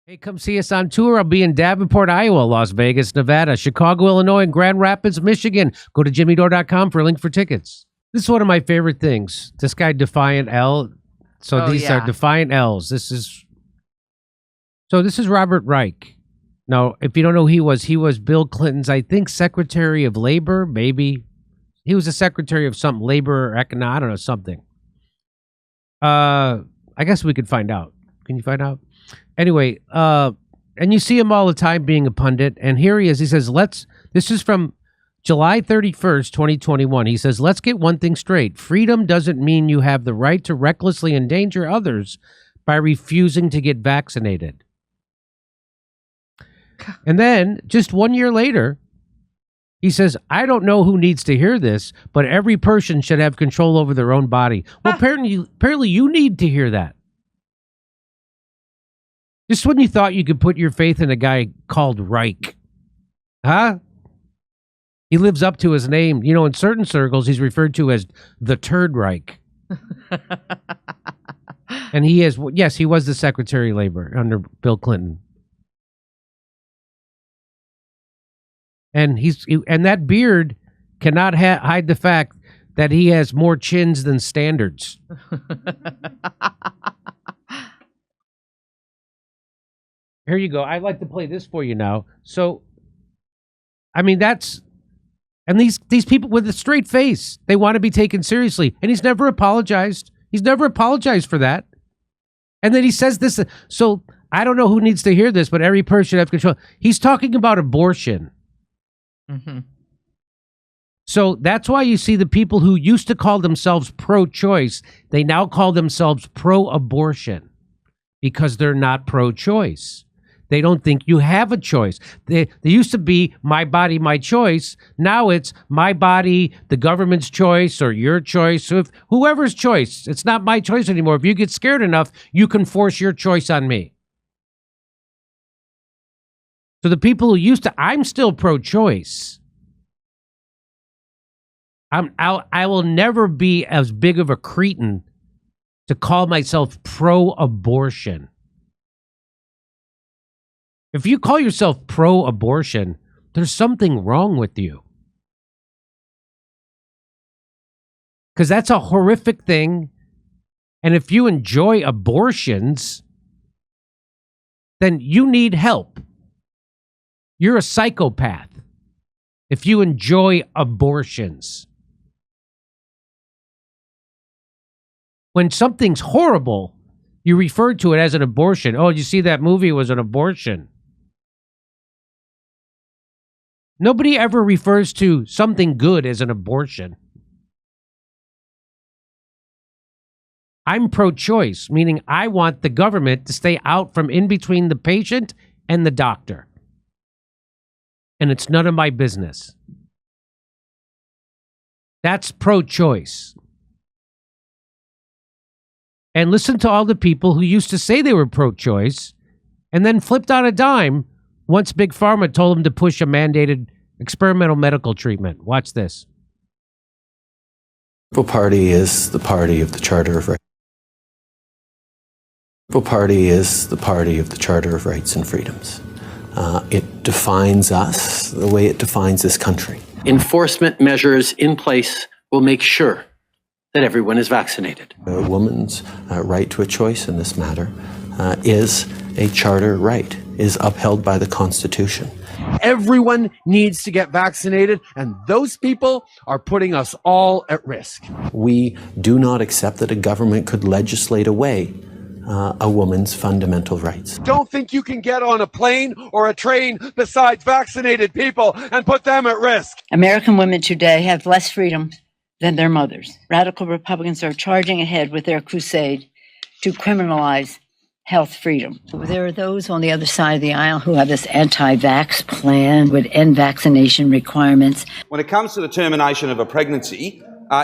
Hey, come see us on tour. I'll be in Davenport, Iowa, Las Vegas, Nevada, Chicago, Illinois, and Grand Rapids, Michigan. Go to jimmydore.com for a link for tickets. This is one of my favorite things. This guy, Defiant L. So these are Defiant L's. This is Robert Reich. Now, if you don't know who he was Bill Clinton's, I think, Secretary of Labor, maybe. He was a Secretary of something, Labor or Economic, I don't know, something. I guess we could find out. Can you find out? Anyway, and you see him all the time being a pundit, and here he is. He says, this is from July 31st, 2021. He says, let's get one thing straight. Freedom doesn't mean you have the right to recklessly endanger others by refusing to get vaccinated. And then, just 1 year later, he says, I don't know who needs to hear this, but every person should have control over their own body. Well, apparently you need to hear that. Just when you thought you could put your faith in a guy called Reich. Huh? He lives up to his name. You know, in certain circles, he's referred to as the Turd Reich. And he is, yes, he was the Secretary of Labor under Bill Clinton. And and that beard cannot hide the fact that he has more chins than standards. Here you go. I'd like to play this for you now. So, I mean, and these people with a straight face, they want to be taken seriously. And he's never apologized. He's never apologized for that. And then he says this. So, I don't know who needs to hear this, but every person should have control. He's talking about abortion. Mm-hmm. So that's why you see the people who used to call themselves pro-choice, they now call themselves pro-abortion because they're not pro-choice. They don't think you have a choice. They used to be my body, my choice. Now it's my body, the government's choice, or your choice. So if whoever's choice, it's not my choice anymore. If you get scared enough, you can force your choice on me. So the people who used to, I'm still pro-choice. I will never be as big of a cretin to call myself pro-abortion. If you call yourself pro-abortion, there's something wrong with you. Because that's a horrific thing. And if you enjoy abortions, then you need help. You're a psychopath if you enjoy abortions. When something's horrible, you refer to it as an abortion. Oh, you see that movie was an abortion. Nobody ever refers to something good as an abortion. I'm pro-choice, meaning I want the government to stay out from in between the patient and the doctor. And it's none of my business. That's pro-choice. And listen to all the people who used to say they were pro-choice and then flipped on a dime once Big Pharma told them to push a mandated experimental medical treatment. Watch this. The Liberal Party is the party of the Charter of Rights. The Liberal Party is the party of the Charter of Rights and Freedoms. It defines us the way it defines this country. Enforcement measures in place will make sure that everyone is vaccinated. A woman's right to a choice in this matter is a charter right, is upheld by the Constitution. Everyone needs to get vaccinated, and those people are putting us all at risk. We do not accept that a government could legislate away a woman's fundamental rights. Don't think you can get on a plane or a train besides vaccinated people and put them at risk. American women today have less freedom than their mothers. Radical Republicans are charging ahead with their crusade to criminalize health freedom. There are those on the other side of the aisle who have this anti-vax plan would end vaccination requirements. When it comes to the termination of a pregnancy,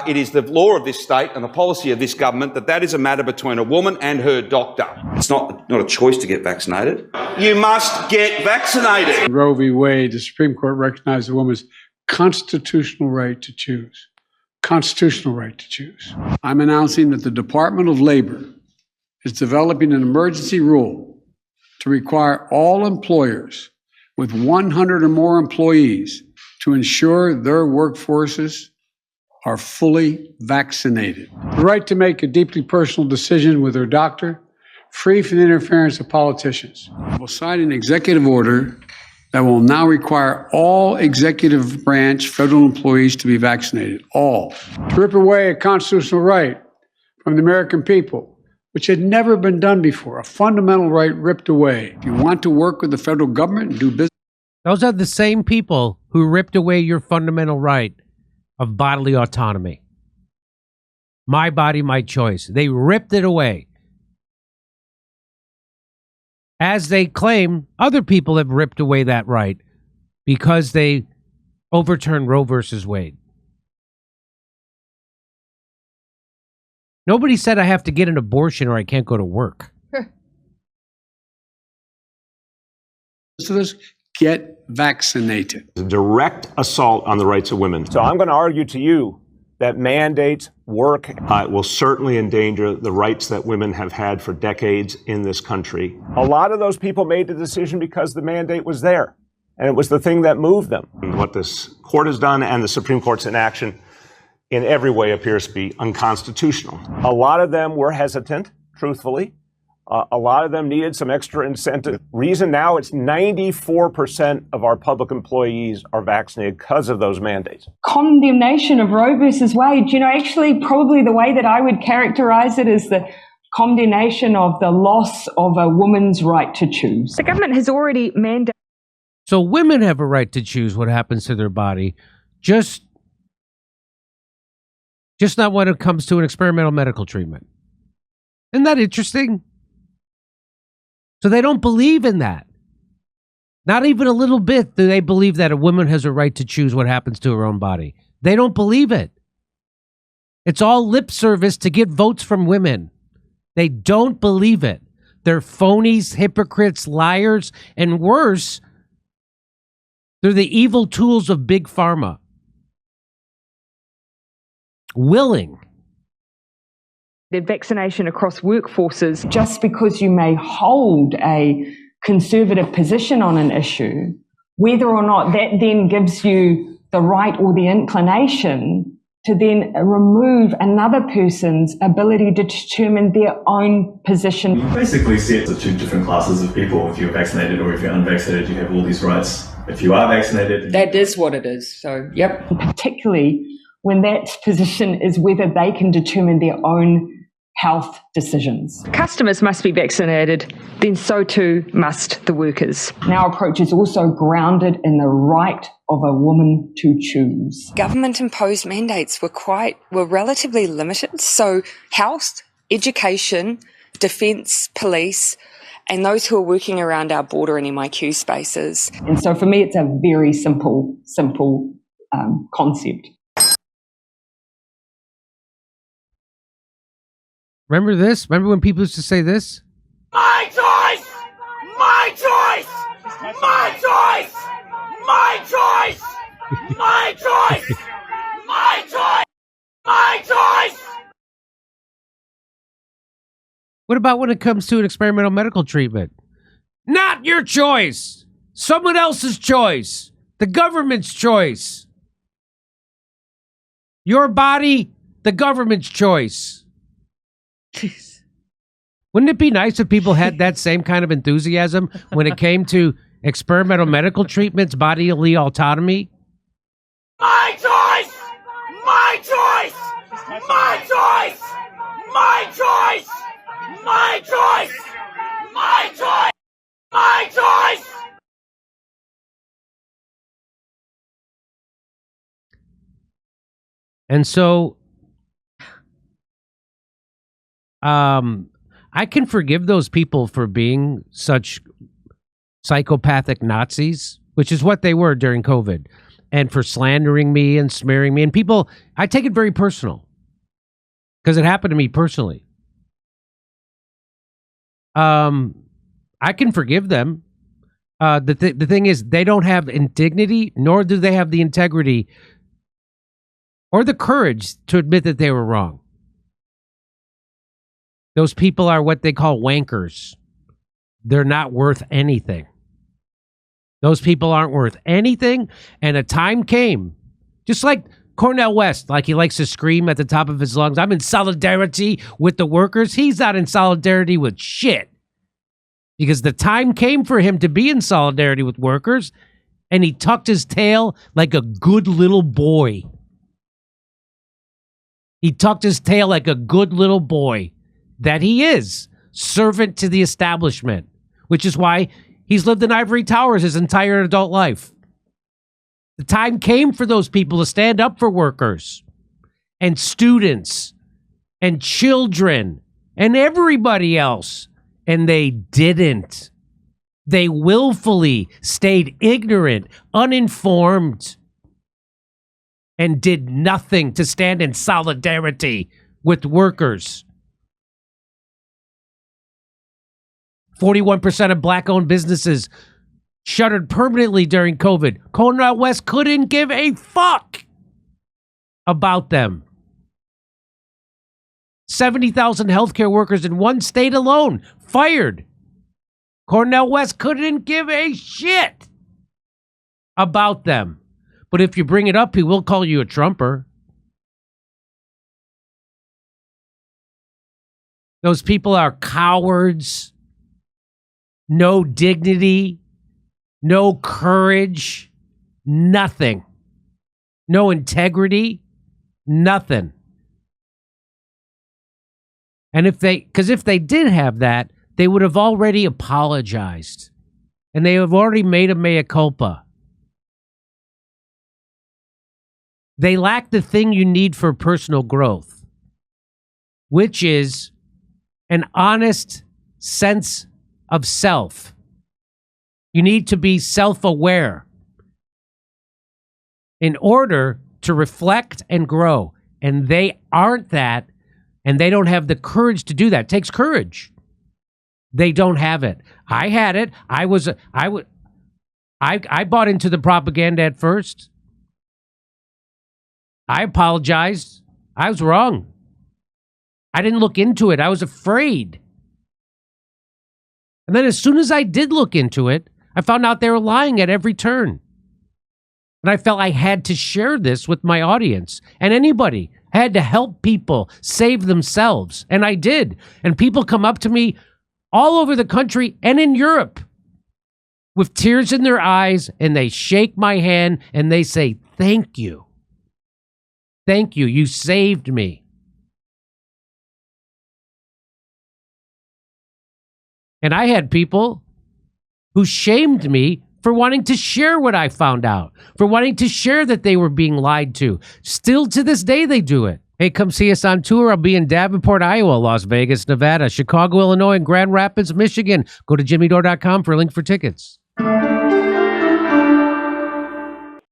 it is the law of this state and the policy of this government that is a matter between a woman and her doctor. It's not a choice to get vaccinated. You must get vaccinated. In Roe v. Wade, the Supreme Court recognized a woman's constitutional right to choose. Constitutional right to choose. I'm announcing that the Department of Labor is developing an emergency rule to require all employers with 100 or more employees to ensure their workforces are fully vaccinated. The right to make a deeply personal decision with their doctor, free from the interference of politicians. We'll sign an executive order that will now require all executive branch federal employees to be vaccinated. All. To rip away a constitutional right from the American people, which had never been done before, a fundamental right ripped away. If you want to work with the federal government and do business. Those are the same people who ripped away your fundamental right of bodily autonomy. My body, my choice. They ripped it away. As they claim, other people have ripped away that right because they overturned Roe versus Wade. Nobody said I have to get an abortion or I can't go to work. So let's get vaccinated. A direct assault on the rights of women. So I'm going to argue to you that mandates work. It will certainly endanger the rights that women have had for decades in this country. A lot of those people made the decision because the mandate was there, and it was the thing that moved them. And what this court has done and the Supreme Court's inaction in every way appears to be unconstitutional. A lot of them were hesitant, truthfully. A lot of them needed some extra incentive. Reason now it's 94% of our public employees are vaccinated because of those mandates. Condemnation of Roe versus Wade, actually probably the way that I would characterize it is the condemnation of the loss of a woman's right to choose. The government has already mandated. So women have a right to choose what happens to their body, just not when it comes to an experimental medical treatment. Isn't that interesting? So they don't believe in that. Not even a little bit do they believe that a woman has a right to choose what happens to her own body. They don't believe it. It's all lip service to get votes from women. They don't believe it. They're phonies, hypocrites, liars, and worse, they're the evil tools of Big Pharma. Willing. The vaccination across workforces. Just because you may hold a conservative position on an issue, whether or not that then gives you the right or the inclination to then remove another person's ability to determine their own position. You basically see it as two different classes of people. If you're vaccinated or if you're unvaccinated, you have all these rights. If you are vaccinated... That is what it is. So, yep. Particularly when that position is whether they can determine their own health decisions. Customers must be vaccinated, then so too must the workers. And our approach is also grounded in the right of a woman to choose. Government-imposed mandates were relatively limited. So health, education, defence, police, and those who are working around our border and MIQ spaces. And so for me, it's a very simple concept. Remember this? Remember when people used to say this? My choice! My choice! My choice! My choice! My choice! My choice! My choice! What about when it comes to an experimental medical treatment? Not your choice! Someone else's choice! The government's choice! Your body, the government's choice. Jeez. Wouldn't it be nice if people had that same kind of enthusiasm when it came to experimental medical treatments, bodily autonomy? My choice! My choice! My choice! My choice! My choice! My choice! My choice! And so I can forgive those people for being such psychopathic Nazis, which is what they were during COVID, and for slandering me and smearing me. And people, I take it very personal because it happened to me personally. I can forgive them. The thing is, they don't have indignity, nor do they have the integrity or the courage to admit that they were wrong. Those people are what they call wankers, they're not worth anything. Those people aren't worth anything. And a time came, just like Cornel West, like he likes to scream at the top of his lungs, I'm in solidarity with the workers. He's not in solidarity with shit. Because the time came for him to be in solidarity with workers, and he tucked his tail like a good little boy. He tucked his tail like a good little boy that he is, servant to the establishment, which is why he's lived in ivory towers his entire adult life. The time came for those people to stand up for workers and students and children and everybody else, and they didn't. They willfully stayed ignorant, uninformed, and did nothing to stand in solidarity with workers. 41% of black-owned businesses shuttered permanently during COVID. Cornel West couldn't give a fuck about them. 70,000 healthcare workers in one state alone fired. Cornel West couldn't give a shit about them. But if you bring it up, he will call you a Trumper. Those people are cowards. No dignity. No courage. Nothing. No integrity. Nothing. And if they did have that, they would have already apologized. And they have already made a mea culpa. They lack the thing you need for personal growth, which is an honest sense of self. You need to be self-aware in order to reflect and grow. And they aren't that, and they don't have the courage to do that. It takes courage. They don't have it. I had it. I bought into the propaganda at first. I apologized. I was wrong. I didn't look into it. I was afraid. And then as soon as I did look into it, I found out they were lying at every turn. And I felt I had to share this with my audience and anybody. I had to help people save themselves. And I did. And people come up to me all over the country and in Europe with tears in their eyes, and they shake my hand and they say, thank you. Thank you. You saved me. And I had people who shamed me for wanting to share what I found out, for wanting to share that they were being lied to. Still to this day, they do it. Hey, come see us on tour. I'll be in Davenport, Iowa, Las Vegas, Nevada, Chicago, Illinois, and Grand Rapids, Michigan. Go to jimmydore.com for a link for tickets.